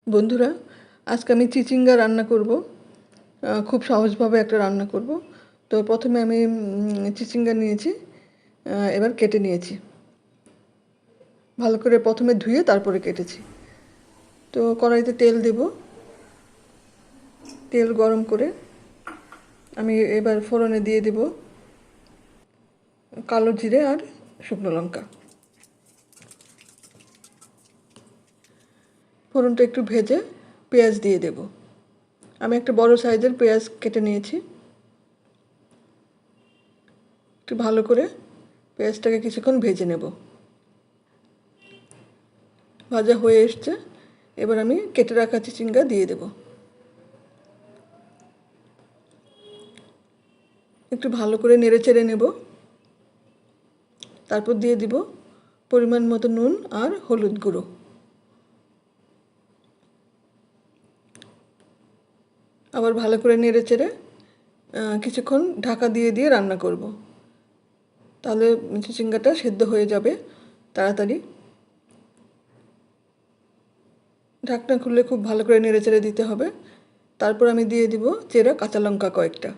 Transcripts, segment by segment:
বন্ধুরা, আজকে আমি চিচিঙ্গা রান্না করব। খুব সহজভাবে একটা রান্না করব। তো প্রথমে আমি চিচিঙ্গা নিয়েছি, এবার কেটে নিয়েছি। ভালো করে প্রথমে ধুয়ে তারপরে কেটেছি। তো কড়াইতে তেল দেব। তেল গরম করে আমি এবার ফোড়নে দিয়ে দেব কালো জিরে আর শুকনো লঙ্কা। ফোড়নটা একটু ভেজে পেঁয়াজ দিয়ে দেব। আমি একটা বড় সাইজের পেঁয়াজ কেটে নিয়েছি। একটু ভালো করে পেঁয়াজটাকে কিছুক্ষণ ভেজে নেব। ভাজা হয়ে এসছে, এবার আমি কেটে রাখা চিচিঙ্গা দিয়ে দেব। একটু ভালো করে নেড়ে চেড়ে নেব। তারপর দিয়ে দিব পরিমাণ মতো নুন আর হলুদ গুঁড়ো। আবার ভালো করে নেড়ে চেড়ে কিছুক্ষণ ঢাকা দিয়ে দিয়ে রান্না করব। তাহলে চিচিঙ্গাটা সেদ্ধ হয়ে যাবে তাড়াতাড়ি। ঢাকনা খুলে খুব ভালো করে নেড়ে চেড়ে দিতে হবে। তারপর আমি দিয়ে দিব চেরা কাঁচা লঙ্কা কয়েকটা।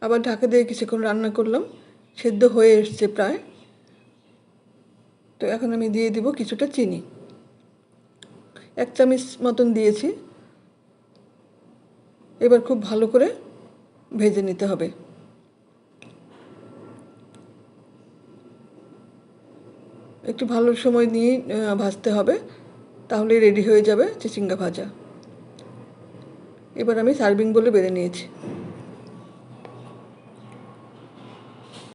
আবার ঢাকা দিয়ে কিছুক্ষণ রান্না করলাম, সেদ্ধ হয়ে এসছে প্রায়। তো এখন আমি দিয়ে দিব কিছুটা চিনি, 1 চামচ মতন দিয়েছি। এবার খুব ভালো করে ভেজে নিতে হবে। একটু ভালো সময় নিয়ে ভাজতে হবে, তাহলেই রেডি হয়ে যাবে চিচিঙ্গা ভাজা। এবার আমি সার্ভিং বলে বেড়ে নিয়েছি।